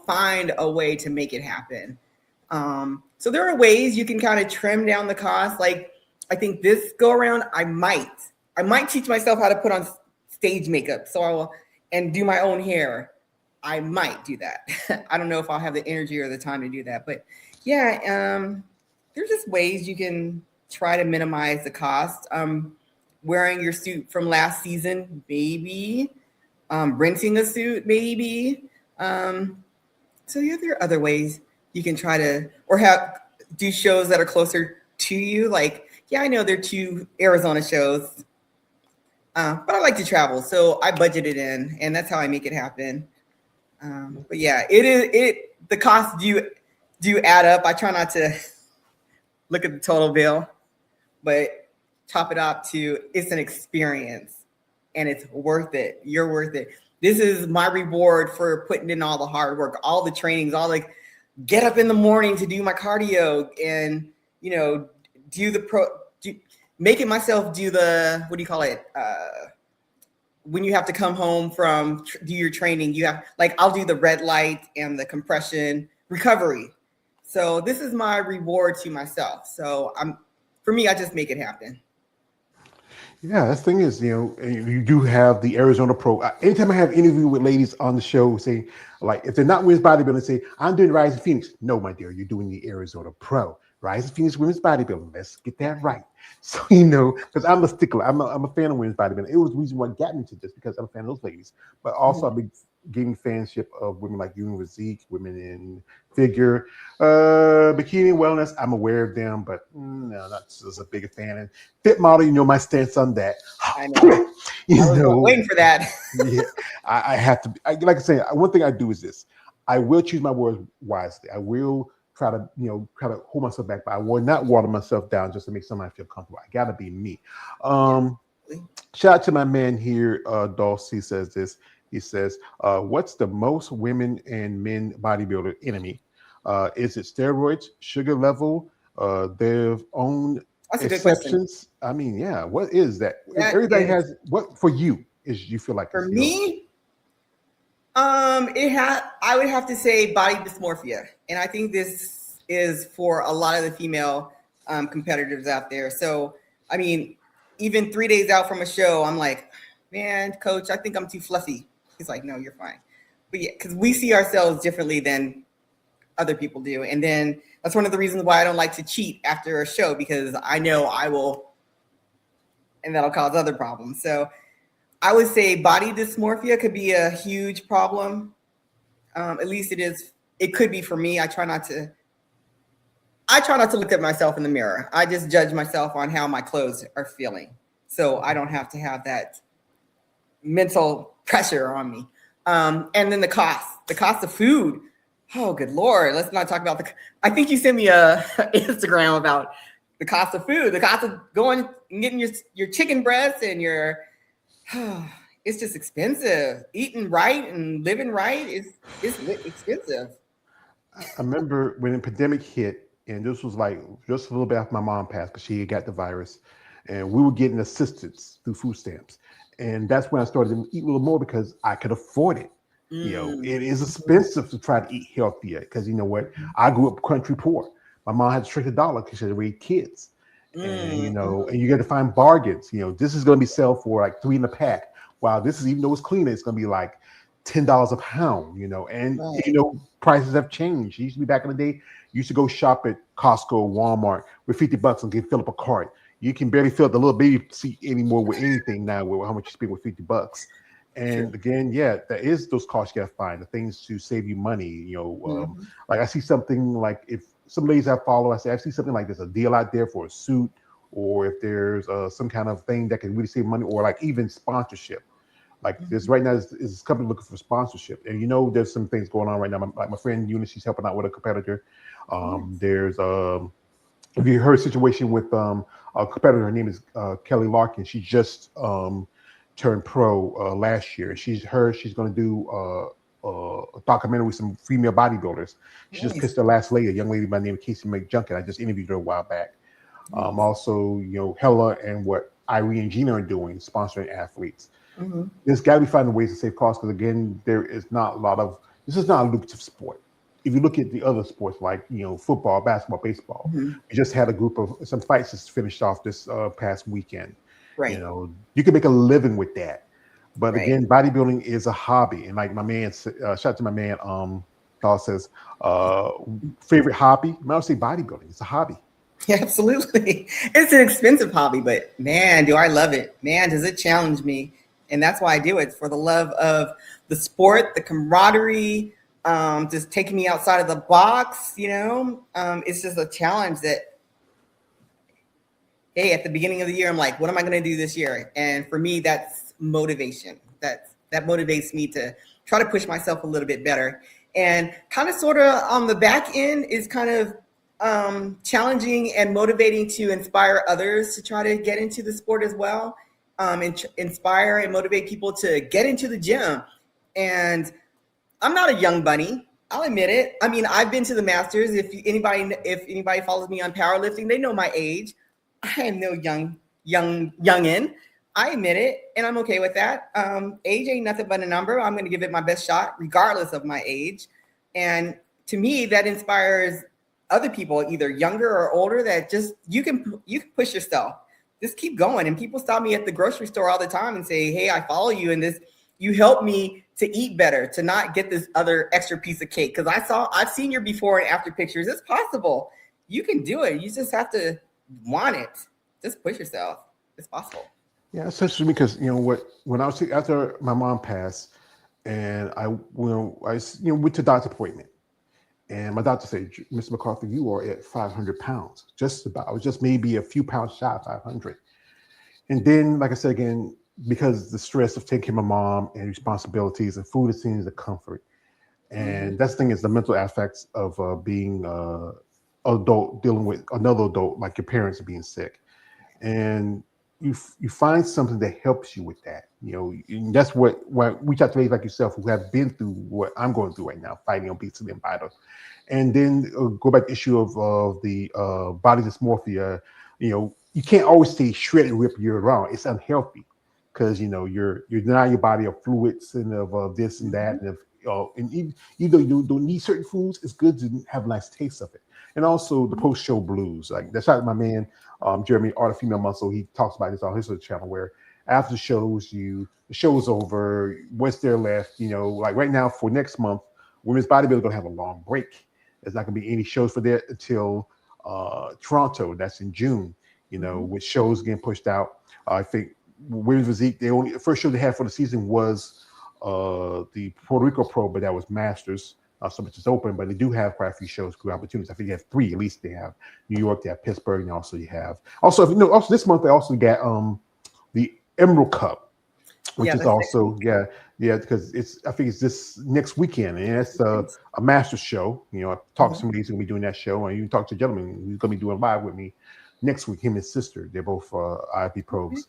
find a way to make it happen. So there are ways you can kind of trim down the cost. Like I think this go around, I might teach myself how to put on stage makeup. So I will and do my own hair. I might do that. I don't know if I'll have the energy or the time to do that, but yeah, there's just ways you can try to minimize the cost. Wearing your suit from last season, maybe. Renting a suit, maybe. So yeah, there are other ways you can try to or do shows that are closer to you. Like, yeah, I know there are 2 Arizona shows, but I like to travel, so I budget it in, and that's how I make it happen. But yeah, the costs do add up. I try not to look at the total bill, but top it up to it's an experience and it's worth it. You're worth it. This is my reward for putting in all the hard work, all the trainings, all like get up in the morning to do my cardio and, making myself do the, what do you call it? When you have to come home from do your training, you have I'll do the red light and the compression recovery. So this is my reward to myself. So for me, I just make it happen. Yeah, the thing is, you do have the Arizona Pro. Anytime I have an interview with ladies on the show, say, like, if they're not women's bodybuilding, say, I'm doing Rise of Phoenix. No, my dear, you're doing the Arizona Pro. Rise of Phoenix women's bodybuilding. Let's get that right. So, because I'm a stickler. I'm a fan of women's bodybuilding. It was the reason what got me to this because I'm a fan of those ladies. But also, I've been gaining fanship of women like you and Razik, women in figure, bikini wellness. I'm aware of them, but no, not as a big a fan. And fit model, my stance on that. I know. I was waiting for that. Yeah, I have to. Like I say, one thing I do is this: I will choose my words wisely. I will try to hold myself back, but I will not water myself down just to make somebody feel comfortable. I gotta be me. Shout out to my man here, Dulcie says this. He says, what's the most women and men bodybuilder enemy? Is it steroids, sugar level, their own exceptions? I mean, yeah, what is that? Everybody has, what for you is you feel like? For me, I would have to say body dysmorphia. And I think this is for a lot of the female competitors out there. So, I mean, even 3 days out from a show, I'm like, man, coach, I think I'm too fluffy. He's like, no, you're fine. But yeah, because we see ourselves differently than other people do. And then that's one of the reasons why I don't like to cheat after a show, because I know I will, and that'll cause other problems. So I would say body dysmorphia could be a huge problem. At least it is. It could be for me. I try not to look at myself in the mirror. I just judge myself on how my clothes are feeling. So I don't have to have that mental pressure on me. And then the cost of food. Oh, good Lord. Let's not talk about I think you sent me a Instagram about the cost of food, the cost of going and getting your chicken breasts and it's just expensive. Eating right and living right is expensive. I remember when the pandemic hit, and this was like just a little bit after my mom passed because she got the virus, and we were getting assistance through food stamps. And that's when I started to eat a little more because I could afford it. It is expensive to try to eat healthier because you know what? I grew up country poor. My mom had to shrink the dollar because she had to raise kids. And and you got to find bargains. This is going to be sold for like $3 in a pack. Wow, this is, even though it's cleaner, it's going to be like $10 a pound. And prices have changed. It used to be back in the day, you used to go shop at Costco, Walmart with $50 and fill up a cart. You can barely fill up the little baby seat anymore with anything now with how much you spend with $50. And again, yeah, there is those costs you got to find, the things to save you money. Like I see something like if some ladies I follow, I say, I see something like there's a deal out there for a suit, or if there's some kind of thing that can really save money, or like even sponsorship. Like this right now is this company looking for sponsorship. And there's some things going on right now. Like my friend Eunice, she's helping out with a competitor. There's if you heard a situation with a competitor, her name is Kelly Larkin. She just turned pro last year. She's going to do a documentary with some female bodybuilders. She just kissed her last lady, a young lady by the name of Casey McJunkin. I just interviewed her a while back. Also, Hella and what Irene and Gina are doing, sponsoring athletes. There's got to be finding ways to save costs because again, there is not a lot of This is not a lucrative sport. If you look at the other sports like football, basketball, baseball, Mhm. we just had a group of some fights just finished off this past weekend. Right. You can make a living with that. But Right. again, bodybuilding is a hobby, and like my man, shout out to my man, Paul says, favorite hobby. I would say bodybuilding. It's a hobby. Yeah, absolutely. It's an expensive hobby, but man, do I love it. Man, does it challenge me. And that's why I do it, for the love of the sport, the camaraderie, just taking me outside of the box. It's just a challenge that, hey, at the beginning of the year, I'm like, what am I going to do this year? And for me, that's motivation. That motivates me to try to push myself a little bit better. And kind of sort of on the back end is kind of challenging and motivating to inspire others to try to get into the sport as well, and inspire and motivate people to get into the gym. And I'm not a young bunny. I'll admit it. I mean, I've been to the Masters. If anybody follows me on powerlifting, they know my age. I am no youngin. I admit it, and I'm okay with that. Age ain't nothing but a number. I'm going to give it my best shot, regardless of my age. And to me, that inspires other people, either younger or older, that just you can push yourself. Just keep going. And people stop me at the grocery store all the time and say, "Hey, I follow you, and this you help me to eat better, to not get this other extra piece of cake." Because I've seen your before and after pictures. It's possible. You can do it. You just have to want it. Just push yourself. It's possible. Yeah, especially because when I was after my mom passed, and I went to doctor's appointment, and my doctor said, "Mr. McCarthy, you are at 500 pounds. Just about. I was just maybe a few pounds shy of 500." And then, like I said again, because the stress of taking care of my mom and responsibilities, and food is seen as a comfort, Mhm. and that's the thing is the mental aspects of being adult dealing with another adult like your parents being sick, and you find something that helps you with that. And that's what we talk to ladies like yourself who have been through what I'm going through right now, fighting obesity and vital. And then go back to the issue of the body dysmorphia. You can't always stay shredded ripped year round. It's unhealthy because you're denying your body of fluids and of this and that, Mhm. and even though you don't need certain foods, it's good to have a nice taste of it. And also the post show blues, like that's how my man Jeremy, Art of Female Muscle, he talks about this on his other channel where after the shows, the show is over, what's there left? Like right now for next month, women's bodybuilding gonna have a long break. There's not gonna be any shows for that until Toronto. That's in June. Mhm. With shows getting pushed out. I think women's physique. The first show they had for the season was the Puerto Rico Pro, but that was Masters. So much is open, but they do have quite a few shows, good opportunities. I think they have three at least. They have New York, they have Pittsburgh, and also you have if also this month they also got the Emerald Cup, which Yeah, is that's next week. also because I think it's this next weekend, and it's Okay. a master show. I talked to Mhm. somebody who's gonna be doing that show, and you talk to a gentleman who's gonna be doing live with me next week. Him and his sister, they're both IFB Okay. pros.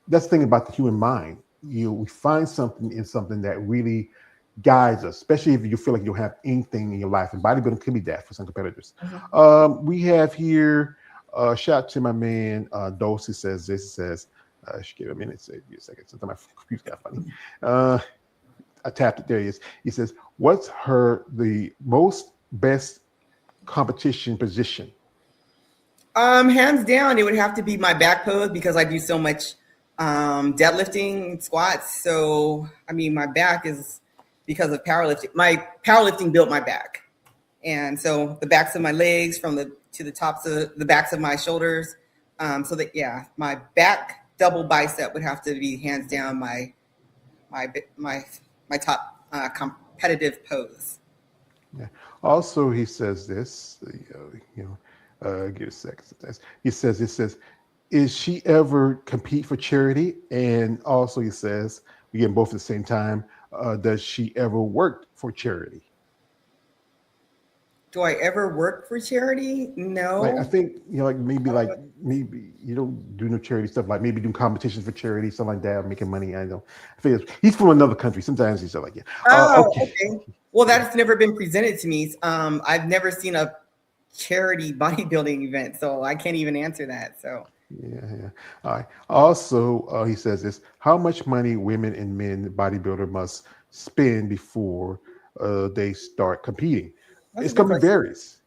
That's the thing about the human mind. We find something in something that really guides us, especially if you feel like you don't have anything in your life. And bodybuilding can be that for some competitors. Mhm. We have here shout out to my man Dose. He says this. He says, should give a minute. Say a second. Sometimes my computer got funny. Uh, I tapped it. There he is. He says, "What's the most best competition position?" Hands down, it would have to be my back pose because I do so much deadlifting, squats. So, I mean, my back is because of powerlifting. My powerlifting built my back, and so the backs of my legs from the to the tops of the backs of my shoulders. So that yeah, my back double bicep would have to be hands down my my my top competitive pose. Yeah. Also, he says this. Give a second. He says, is she ever compete for charity? And also, he says, we get both at the same time. Does she ever work for charity? Do I ever work for charity? Like I No. think maybe you don't do no charity stuff like maybe do competitions for charity something like that making money. I know. I think he's from another country. Sometimes he's like yeah. Oh, Okay. okay. Well, Yeah. that's never been presented to me. I've never seen a charity bodybuilding event, so I can't even answer that. So, Yeah. All right. Also, he says this: how much money women and men bodybuilder must spend before they start competing. That's a It's good going to be question. varies.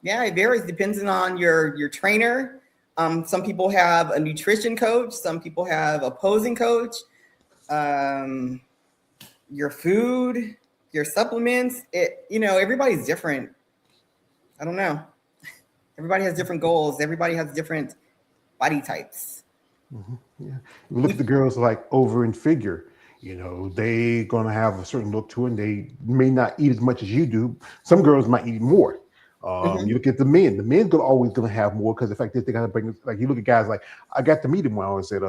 Yeah, it varies depending on your trainer. Some people have a nutrition coach. Some people have opposing coach. Um, your food, your supplements. Everybody's different. I don't know. Everybody has different goals. Everybody has different body types. Yeah. You look at the girls like over in figure. They gonna have a certain look to it, and they may not eat as much as you do. Some girls might eat more. Mm-hmm. You look at the men. The men gonna always gonna have more because the fact that they gotta bring, like, you look at guys like, I got to meet him when I was at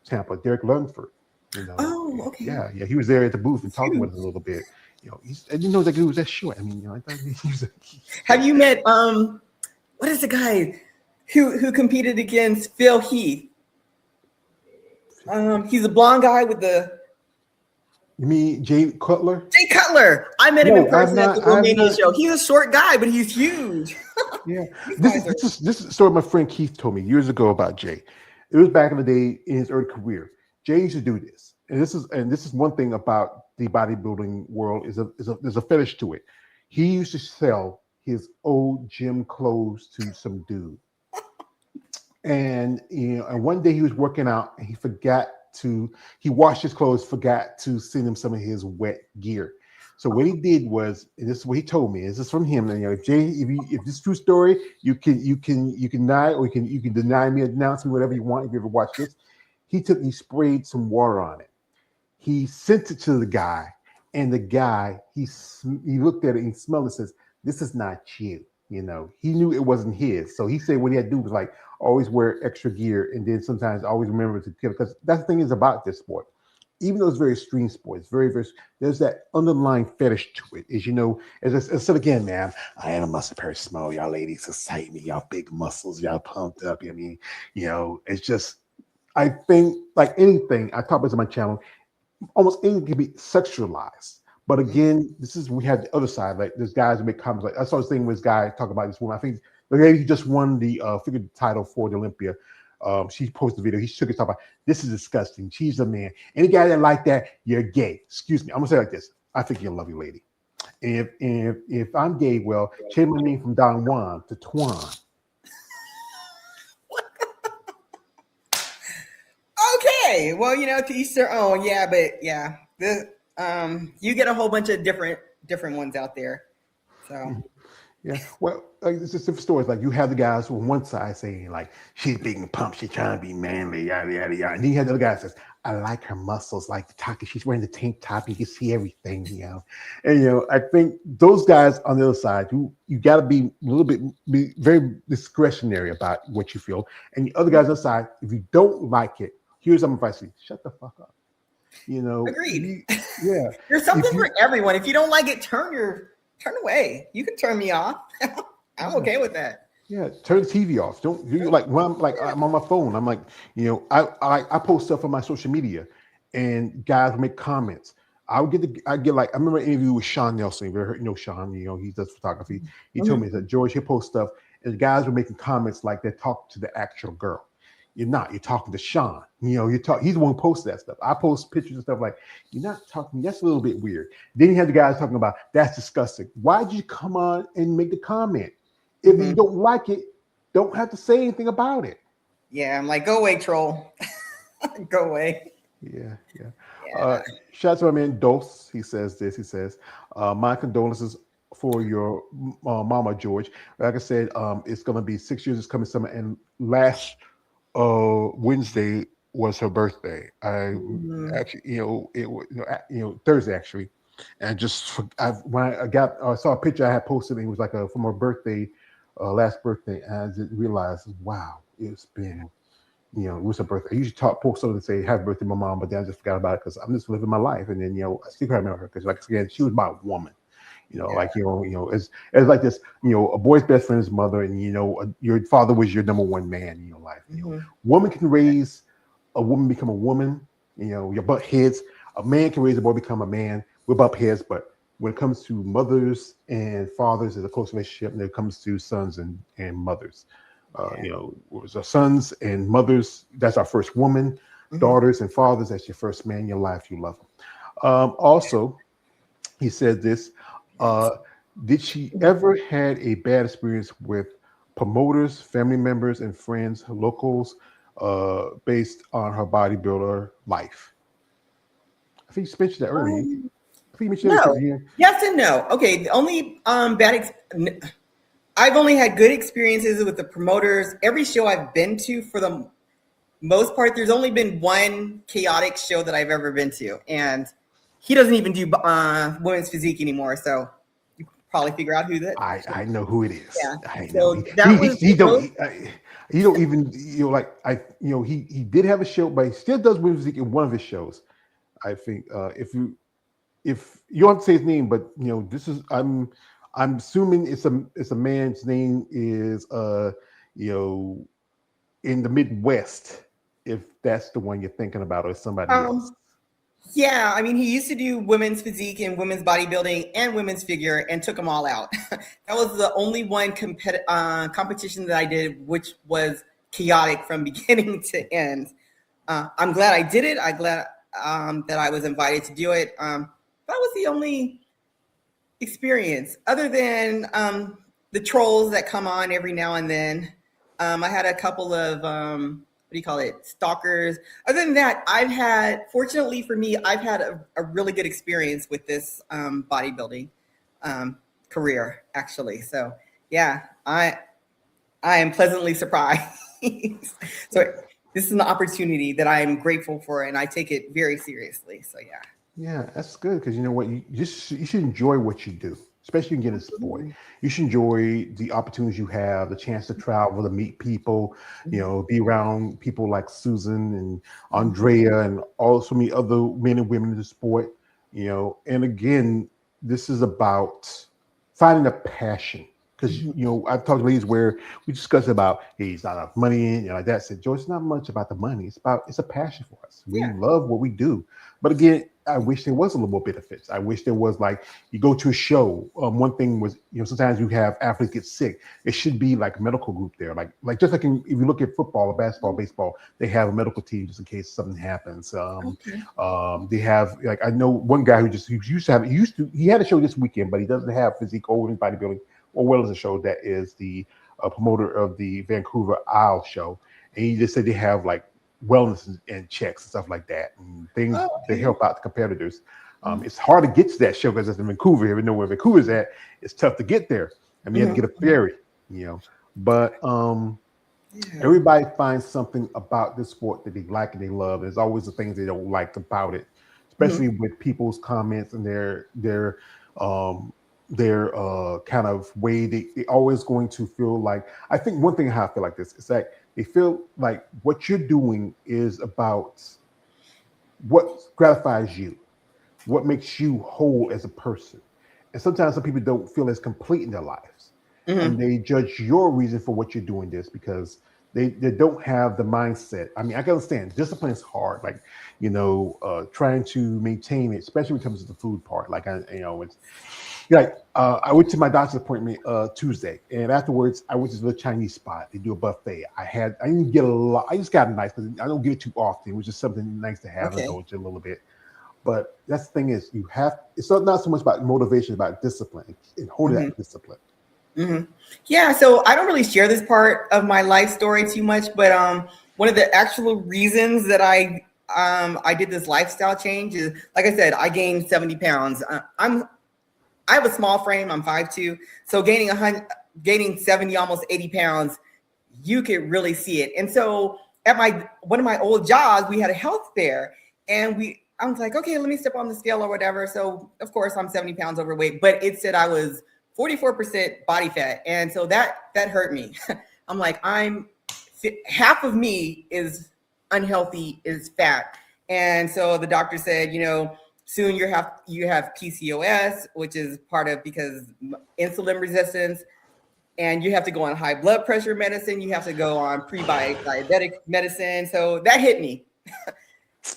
Tampa, Derek Lunsford. Oh, okay. Yeah, he was there at the booth and It's talking with huge. us a little bit. And that dude was that short. I mean, I thought he was. Have you met what is the guy who competed against Phil Heath? He's a blonde guy with the You mean Jay Cutler? Jay Cutler. I met him in No, I've person at not. the I've Romania not. show. He's a short guy, but he's huge. Yeah, These this guys is are. this is a story my friend Keith told me years ago about Jay. It was back in the day in his early career. Jay used to do this, and this is one thing about the bodybuilding world there's a fetish to it. He used to sell his old gym clothes to some dude, and and one day he was working out and he washed his clothes, forgot to send him some of his wet gear. So what he did was, and this is what he told me. This is from him. And if this is true story, you can deny, or you can deny me, announce me, whatever you want. If you ever watch this, he sprayed some water on it. He sent it to the guy, and the guy he looked at it and smelled it, and says, "This is not you." He knew it wasn't his. So he said what he had to do was, like, always wear extra gear, and then sometimes always remember to kill, because that's the thing is about this sport. Even though it's very extreme sport, it's very, very, there's that underlying fetish to it. As I said again, man, I am a muscle person, small. Y'all ladies excite me. Y'all big muscles. Y'all pumped up. I mean, it's just, I think, like anything, I talk about this on my channel, almost anything can be sexualized. But again, we have the other side. Like, there's guys who make comments. Like, I saw this thing with this guy talk about this woman. I think the lady who just won the figure title for the Olympia. She posted a video. He shook his talk about, this is disgusting. She's a man. Any guy that like that, you're gay. Excuse me. I'm gonna say it like this. I think you're a lovely lady. And if I'm gay, well, change my name from Don Juan to Twan. Okay. Well, to each their own. Yeah, but yeah, you get a whole bunch of different ones out there. So. Yeah, well, like, it's just different stories. Like, you have the guys on one side saying, like, she's big and pumped, she's trying to be manly, yada yada yada. And then you have the other guy that says, I like her muscles, like the top. She's wearing the tank top, you can see everything, And I think those guys on the other side, you got to be a little bit, be very discretionary about what you feel. And the other guys on the side, if you don't like it, here's some advice: shut the fuck up. Agreed. Yeah, There's something for everyone. If you don't like it, turn away. You can turn me off. I'm okay with that. Yeah, turn the TV off. Don't do, like, when I'm on my phone. I'm like, I post stuff on my social media, and guys make comments. I remember an interview with Sean Nelson. You ever heard, Sean? He does photography. He told me that George, he'll post stuff, and the guys were making comments like they talk to the actual girl. You're not. You're talking to Sean. He's the one who posts that stuff. I post pictures and stuff like, you're not talking. That's a little bit weird. Then you have the guys talking about, that's disgusting. Why'd you come on and make the comment? If you don't like it, don't have to say anything about it. Yeah, I'm like, go away, troll. Go away. Yeah. Shout out to my man Dose. He says this. He says, my condolences for your mama, George. Like I said, it's going to be 6 years this coming summer, and last Wednesday was her birthday. Actually, it was Thursday actually, and when I saw a picture I had posted, and it was like from her birthday, last birthday, and I didn't realize, wow, it's been, it was her birthday. I usually post something and say happy birthday, my mom, but then I just forgot about it because I'm just living my life, and then I still remember her because, like, again, she was my woman. It's like this, a boy's best friend's mother, and your father was your number one man in your life. Woman can raise a woman, become a woman. You butt heads. A man can raise a boy, become a man. We bump heads, but when it comes to mothers and fathers, there's a close relationship. And when it comes to sons and mothers, so sons and mothers, that's our first woman. Daughters and fathers, that's your first man in your life. You love them. Also, He said this. Uh, did she ever had a bad experience with promoters, family members, and friends, locals, based on her bodybuilder life? I think you mentioned that earlier. Um, I think you mentioned that no. earlier. Yes and no. Okay, the only I've only had good experiences with the promoters. Every show I've been to, for the most part, there's only been one chaotic show that I've ever been to, and he doesn't even do women's physique anymore. So you probably figure out who that. I know who it is. Yeah. I know So that was he the don't most. he don't even like he did have a show, but he still does music in one of his shows. I think if you don't have to say his name, but this is I'm assuming it's a man's name is you know in the Midwest, if that's the one you're thinking about, or somebody else. Um, Yeah, I mean, he used to do women's physique and women's bodybuilding and women's figure and took them all out. That was the only one competition that I did, which was chaotic from beginning to end. I'm glad I did it. I'm glad that I was invited to do it. That was the only experience, other than the trolls that come on every now and then. I had a couple of what do you call it, stalkers. Other than that, fortunately for me, I've had a really good experience with this bodybuilding career, actually. So yeah, I am pleasantly surprised. So this is an opportunity that I am grateful for, and I take it very seriously. So yeah. Yeah, that's good because you know what, you should enjoy what you do, especially in getting sport. Absolutely. You should enjoy the opportunities you have, the chance to travel, to meet people, be around people like Susan and Andrea and all so many other men and women in the sport. And again, this is about finding a passion. Because I've talked to ladies where we discussed about, hey, it's not enough money, like that. I said, Joyce, it's not much about the money. It's a passion for us. We Yeah. love what we do. But again, I wish there was a little more benefits. I wish there was, like, you go to a show. One thing was, sometimes you have athletes get sick. It should be like a medical group there. Like just like if you look at football or basketball, baseball, they have a medical team just in case something happens. Okay. They have, like, I know one guy he had a show this weekend, but he doesn't have physique or women's bodybuilding or wellness show. That is the promoter of the Vancouver Isle show, and he just said they have like wellness and checks and stuff like that, and things Oh, that okay. help out the competitors. It's hard to get to that show because it's in Vancouver. If you know where Vancouver's at, it's tough to get there. I mean, you have to get a ferry, But Yeah. everybody finds something about this sport that they like and they love. There's always the things they don't like about it, especially with people's comments and their kind of way. They always going to feel like, I think one thing how I feel like this is that they feel like what you're doing is about what gratifies you, what makes you whole as a person. And sometimes some people don't feel as complete in their lives, and they judge your reason for what you're doing this because they don't have the mindset. I mean, I can understand discipline is hard, like, trying to maintain it, especially when it comes to the food part. Like, it's like, I went to my doctor's appointment Tuesday, and afterwards I went to the Chinese spot. They do a buffet. I didn't get a lot. I just got a nice, because I don't get it too often. It was just something nice to have and Okay. indulge a little bit. But that's the thing is, it's not so much about motivation, about discipline and holding that discipline. Yeah, so I don't really share this part of my life story too much, but one of the actual reasons that I did this lifestyle change is, like I said, I gained 70 pounds. I have a small frame. I'm 5'2", so gaining 70, almost 80 pounds, you could really see it. And so at one of my old jobs, we had a health fair, and I was like, okay, let me step on the scale or whatever. So of course I'm 70 pounds overweight, but it said I was 44% body fat. And so that hurt me. I'm like, half of me is unhealthy, is fat. And so the doctor said, soon you have PCOS, which is part of because insulin resistance, and you have to go on high blood pressure medicine. You have to go on pre-diabetic medicine. So that hit me.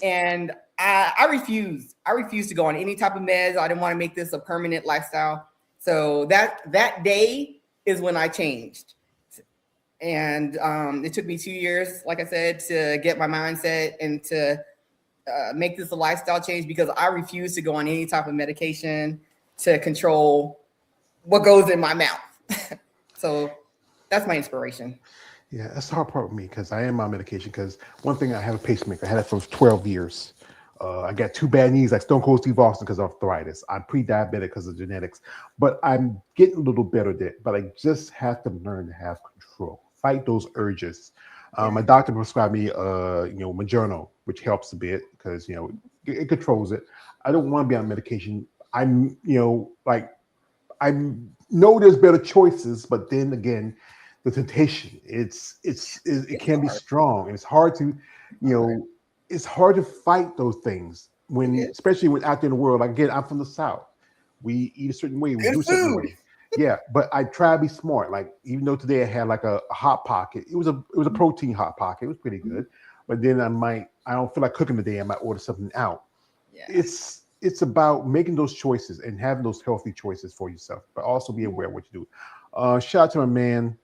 And I refused. I refused to go on any type of meds. I didn't want to make this a permanent lifestyle. So that day is when I changed. And it took me 2 years, like I said, to get my mindset and to make this a lifestyle change, because I refuse to go on any type of medication. to control what goes in my mouth. So that's my inspiration. Yeah, that's the hard part with me because I am on medication. Because one thing, I have a pacemaker. I had it for 12 years. I got two bad knees, like Stone Cold Steve Austin, because of arthritis. I'm pre-diabetic because of genetics, but I'm getting a little better at it. But I just have to learn to have control, fight those urges. My doctor prescribed me, Majerno, which helps a bit because it controls it. I don't want to be on medication. I'm, I know there's better choices, but then again, the temptation, it can be strong, and it's hard to, it's hard to fight those things especially when out there in the world. Like, again, I'm from the South. We eat a certain way, we do a certain way. Yeah, but I try to be smart. Like, even though today I had like a hot pocket, it was a protein hot pocket. It was pretty good. But then I don't feel like cooking today. I might order something out. Yeah. It's about making those choices and having those healthy choices for yourself, but also be aware of what you do. Shout out to my man,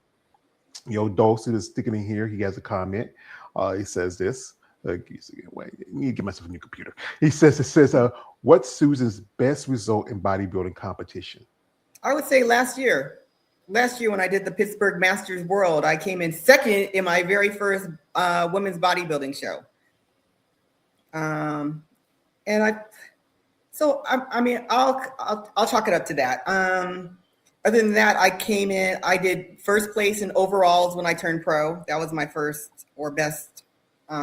Dawson is sticking in here. He has a comment. He says this. Wait, I need to get myself a new computer. It says, what's Susan's best result in bodybuilding competition? I would say last year when I did the Pittsburgh Masters World, I came in second in my very first women's bodybuilding show. I'll chalk it up to that. Other than that, I came in, I did first place in overalls when I turned pro. That was my first or best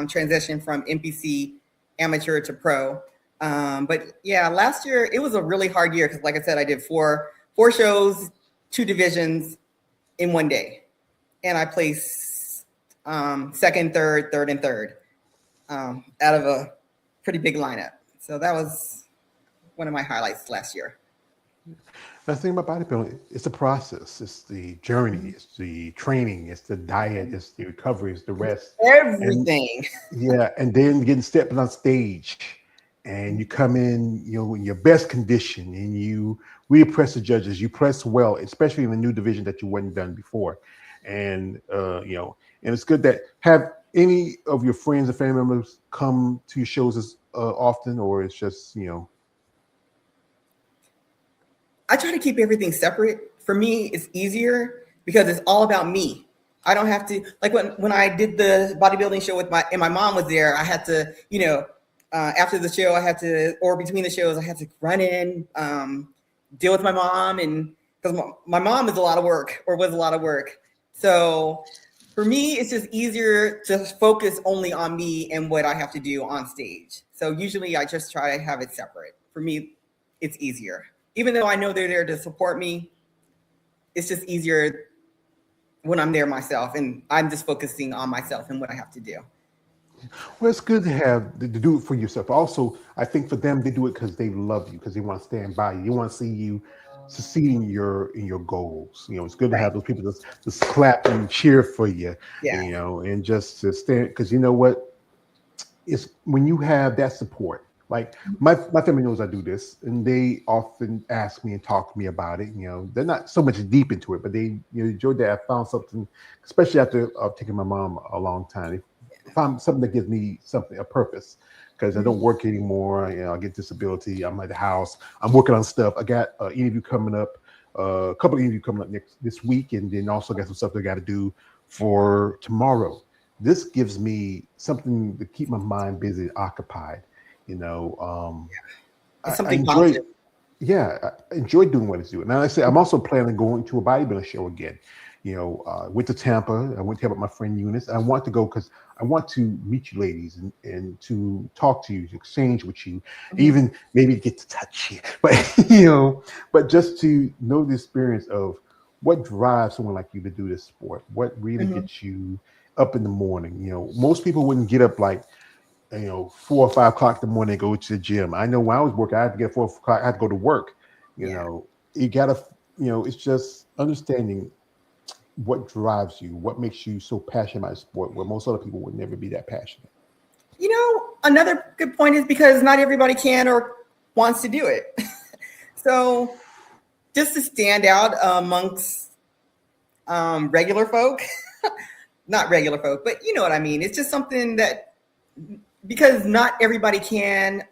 transition from NPC amateur to pro. But yeah, last year, it was a really hard year because, like I said, I did four shows, 2 divisions in one day. And I placed second, third, and third out of a pretty big lineup. So that was one of my highlights last year. The thing about bodybuilding, it's a process. It's the journey. It's the training. It's the diet. It's the recovery. It's the rest. Everything. And then getting stepping on stage, and you come in, in your best condition, and you really press the judges. You press well, especially in the new division that you wasn't done before, and and it's good that have any of your friends and family members come to your shows as often, or it's just I try to keep everything separate. For me, it's easier because it's all about me. I don't have to, like when I did the bodybuilding show and my mom was there, I had to, after the show, or between the shows, I had to run in, deal with my mom, and because my mom is a lot of work, or was a lot of work. So for me, it's just easier to focus only on me and what I have to do on stage. So usually I just try to have it separate. For me, it's easier. Even though I know they're there to support me, it's just easier when I'm there myself and I'm just focusing on myself and what I have to do. Well, it's good to do it for yourself. Also, I think for them, they do it because they love you, because they want to stand by you. They want to see you succeed in your goals. It's good to have those people just clap and cheer for you. Yeah. And just to stand, because you know what? It's when you have that support. Like my family knows I do this, and they often ask me and talk to me about it. They're not so much deep into it, but they enjoy that. I found something, especially after taking my mom a long time. I found something that gives me a purpose, because I don't work anymore. I get disability. I'm at the house. I'm working on stuff. I got an interview coming up, a couple of interviews coming up this week, and then also got some stuff that I got to do for tomorrow. This gives me something to keep my mind busy, occupied. Something positive. I enjoy doing what it's doing. Now, like I said, I'm also planning on going to a bodybuilding show again. Went to Tampa. I went to help my friend Eunice. I want to go because I want to meet you ladies and to talk to you, to exchange with you, even maybe get to touch you. But but just to know the experience of what drives someone like you to do this sport, what really gets you up in the morning. Most people wouldn't get up like 4 or 5 o'clock in the morning and go to the gym. I know when I was working, I had to get 4 o'clock. I had to go to work. You gotta, it's just understanding what drives you, what makes you so passionate about sport, where most other people would never be that passionate. Another good point is because not everybody can or wants to do it. So just to stand out amongst regular folk, not regular folk, but you know what I mean? It's just something that, because not everybody can